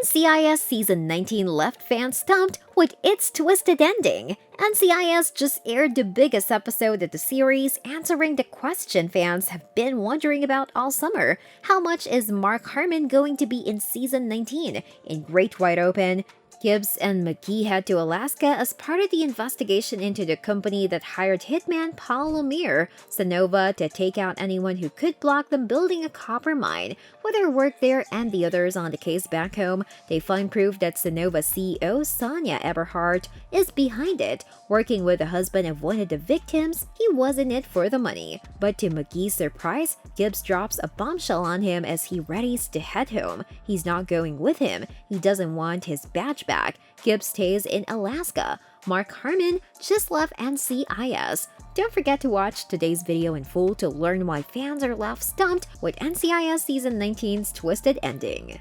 NCIS Season 19 left fans stumped with its twisted ending. NCIS just aired the biggest episode of the series, answering the question fans have been wondering about all summer. How much is Mark Harmon going to be in Season 19? In Great Wide Open, Gibbs and McGee head to Alaska as part of the investigation into the company that hired hitman Paul Lemere, Sonova, to take out anyone who could block them building a copper mine. With their work there and the others on the case back home, they find proof that Sonova CEO Sonia Eberhardt is behind it. Working with the husband of one of the victims, he was in it for the money. But to McGee's surprise, Gibbs drops a bombshell on him as he readies to head home. He's not going with him. He doesn't want his badge back. Gibbs stays in Alaska. Mark Harmon just left NCIS. Don't forget to watch today's video in full to learn why fans are left stumped with NCIS Season 19's twisted ending.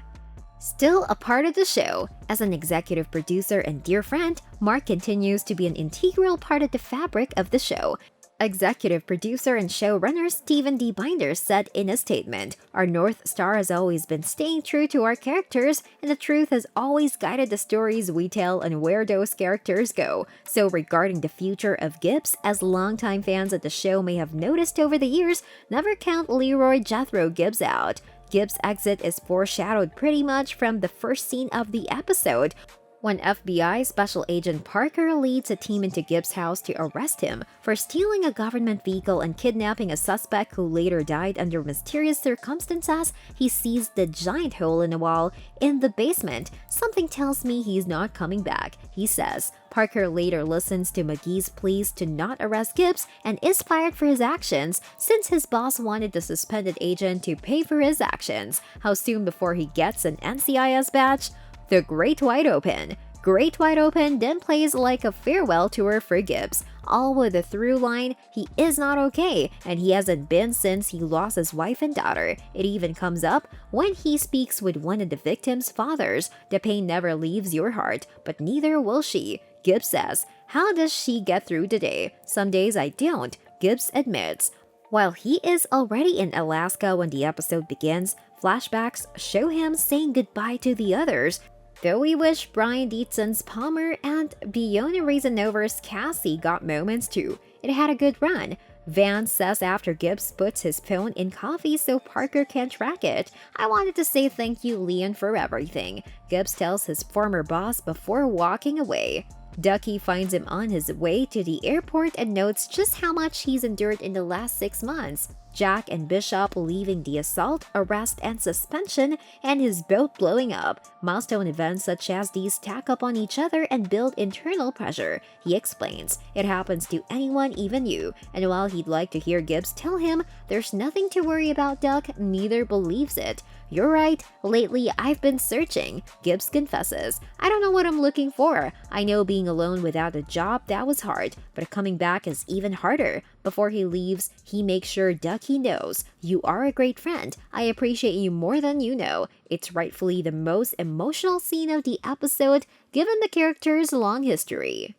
Still a part of the show, as an executive producer and dear friend, Mark continues to be an integral part of the fabric of the show. Executive producer and showrunner Stephen D. Binder said in a statement, "Our North Star has always been staying true to our characters, and the truth has always guided the stories we tell and where those characters go. So regarding the future of Gibbs, as longtime fans of the show may have noticed over the years, never count Leroy Jethro Gibbs out." Gibbs' exit is foreshadowed pretty much from the first scene of the episode, when FBI Special Agent Parker leads a team into Gibbs' house to arrest him for stealing a government vehicle and kidnapping a suspect who later died under mysterious circumstances. He sees the giant hole in the wall in the basement. "Something tells me he's not coming back," he says. Parker later listens to McGee's pleas to not arrest Gibbs and is fired for his actions since his boss wanted the suspended agent to pay for his actions. How soon before he gets an NCIS badge? The Great Wide Open. Great Wide Open then plays like a farewell tour for Gibbs, all with a through line: he is not okay, and he hasn't been since he lost his wife and daughter. It even comes up when he speaks with one of the victim's fathers. The pain never leaves your heart, but neither will she. Gibbs says, "How does she get through the day? Some days I don't," Gibbs admits. While he is already in Alaska when the episode begins, flashbacks show him saying goodbye to the others. Though we wish Brian Dietzon's Palmer and Biona Reasonover's Cassie got moments too. It had a good run. Vance says after Gibbs puts his phone in coffee so Parker can track it, "I wanted to say thank you, Leon, for everything," Gibbs tells his former boss before walking away. Ducky finds him on his way to the airport and notes just how much he's endured in the last 6 months. Jack and Bishop leaving the assault, arrest, and suspension, and his boat blowing up. Milestone events such as these stack up on each other and build internal pressure. He explains, "It happens to anyone, even you," and while he'd like to hear Gibbs tell him there's nothing to worry about, Duck neither believes it. "You're right, lately I've been searching," Gibbs confesses. "I don't know what I'm looking for. I know being alone without a job, that was hard, but coming back is even harder." Before he leaves, he makes sure Ducky knows, "You are a great friend. I appreciate you more than you know." It's rightfully the most emotional scene of the episode, given the character's long history.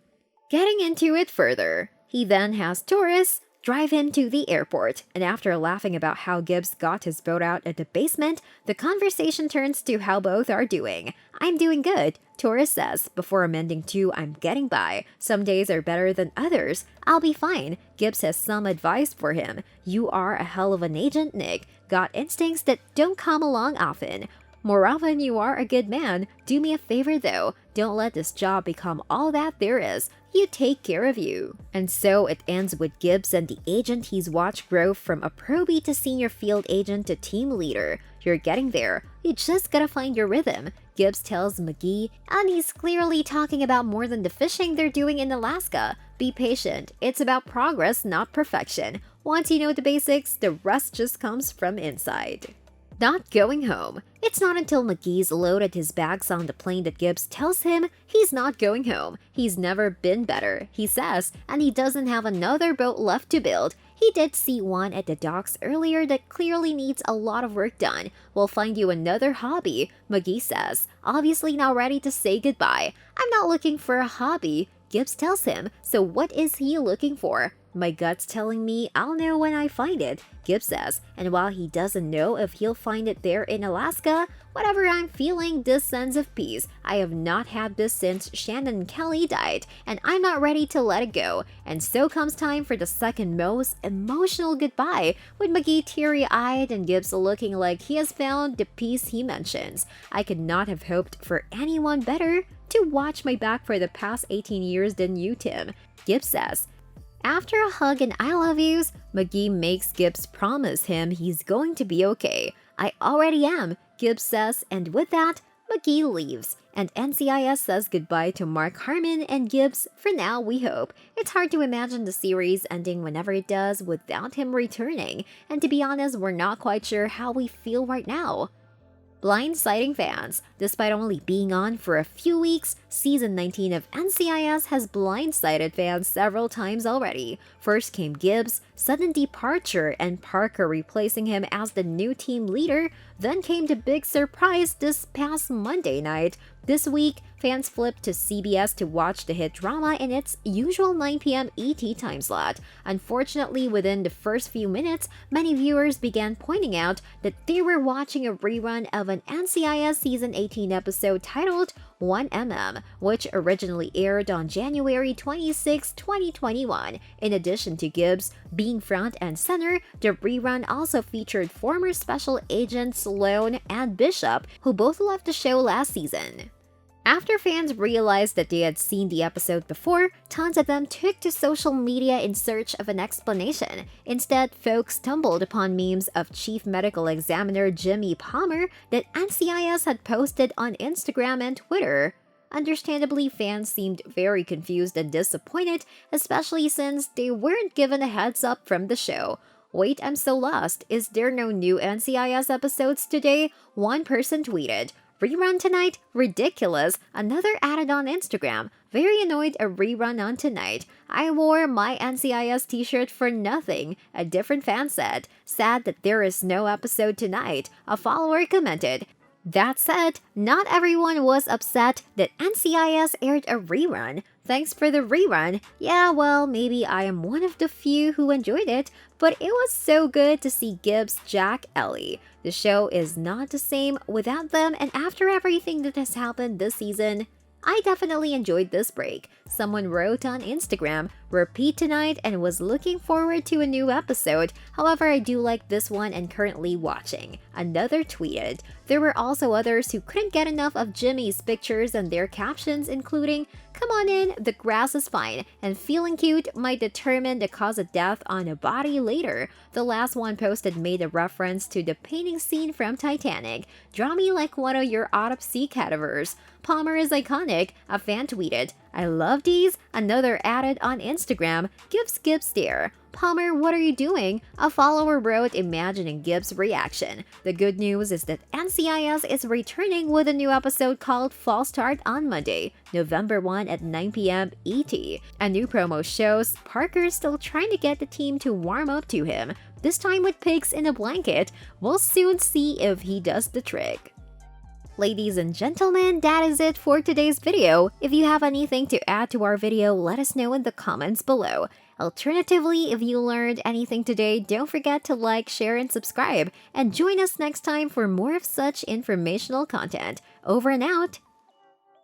Getting into it further, he then has Taurus drive him to the airport, and after laughing about how Gibbs got his boat out at the basement, the conversation turns to how both are doing. "I'm doing good," Taurus says, before amending to "I'm getting by. Some days are better than others. I'll be fine." Gibbs has some advice for him. "You are a hell of an agent, Nick. Got instincts that don't come along often. More often you are a good man. Do me a favor though, don't let this job become all that there is. You take care of you." And so it ends with Gibbs and the agent he's watched grow from a probie to senior field agent to team leader. "You're getting there. You just gotta find your rhythm," Gibbs tells McGee, and he's clearly talking about more than the fishing they're doing in Alaska. "Be patient. It's about progress, not perfection. Once you know the basics, the rest just comes from inside." Not going home. It's not until McGee's loaded his bags on the plane that Gibbs tells him he's not going home. He's never been better, he says, and he doesn't have another boat left to build. He did see one at the docks earlier that clearly needs a lot of work done. "We'll find you another hobby," McGee says, obviously now ready to say goodbye. "I'm not looking for a hobby," Gibbs tells him, so what is he looking for? My gut's telling me I'll know when I find it, Gibbs says, and while he doesn't know if he'll find it there in Alaska, whatever I'm feeling this sense of peace, I have not had this since Shannon Kelly died, and I'm not ready to let it go. And so comes time for the second most emotional goodbye, with McGee teary-eyed and Gibbs looking like he has found the peace he mentions. I could not have hoped for anyone better to watch my back for the past 18 years than you, Tim, Gibbs says. After a hug and I love yous, McGee makes Gibbs promise him he's going to be okay. I already am, Gibbs says, and with that, McGee leaves. And NCIS says goodbye to Mark Harmon and Gibbs, for now we hope. It's hard to imagine the series ending whenever it does without him returning, and to be honest, we're not quite sure how we feel right now. Blindsiding fans. Despite only being on for a few weeks, Season 19 of NCIS has blindsided fans several times already. First came Gibbs' sudden departure and Parker replacing him as the new team leader. Then came the big surprise this past Monday night. This week, fans flipped to CBS to watch the hit drama in its usual 9 p.m. ET time slot. Unfortunately, within the first few minutes, many viewers began pointing out that they were watching a rerun of an NCIS Season 18 episode titled 1mm, which originally aired on January 26, 2021. In addition to Gibbs being front and center, the rerun also featured former Special Agents Sloan and Bishop, who both left the show last season. After fans realized that they had seen the episode before, tons of them took to social media in search of an explanation. Instead, folks stumbled upon memes of Chief Medical Examiner Jimmy Palmer that NCIS had posted on Instagram and Twitter. Understandably, fans seemed very confused and disappointed, especially since they weren't given a heads up from the show. Wait, I'm so lost. Is there no new NCIS episodes today? One person tweeted. Rerun tonight? Ridiculous. Another added on Instagram. Very annoyed a rerun on tonight. I wore my NCIS t-shirt for nothing. A different fan said. Sad that there is no episode tonight. A follower commented. That said, not everyone was upset that NCIS aired a rerun. Thanks for the rerun. Yeah, well, maybe I am one of the few who enjoyed it, but it was so good to see Gibbs, Jack, Ellie. The show is not the same without them, and after everything that has happened this season, I definitely enjoyed this break. Someone wrote on Instagram, repeat tonight and was looking forward to a new episode. However, I do like this one and currently watching. Another tweeted. There were also others who couldn't get enough of Jimmy's pictures and their captions, including, "Come on in, the grass is fine," and "Feeling cute might determine the cause of death on a body later." The last one posted made a reference to the painting scene from Titanic. "Draw me like one of your autopsy cadavers." Palmer is iconic, a fan tweeted. "I love these." Another added on Instagram, "Gibbs stare." "Palmer, what are you doing?" A follower wrote, imagining Gibbs' reaction. The good news is that NCIS is returning with a new episode called Fall Start on Monday, November 1 at 9 p.m. ET. A new promo shows Parker is still trying to get the team to warm up to him, this time with pigs in a blanket. We'll soon see if he does the trick. Ladies and gentlemen, that is it for today's video. If you have anything to add to our video, let us know in the comments below. Alternatively, if you learned anything today, don't forget to like, share, and subscribe. And join us next time for more of such informational content. Over and out.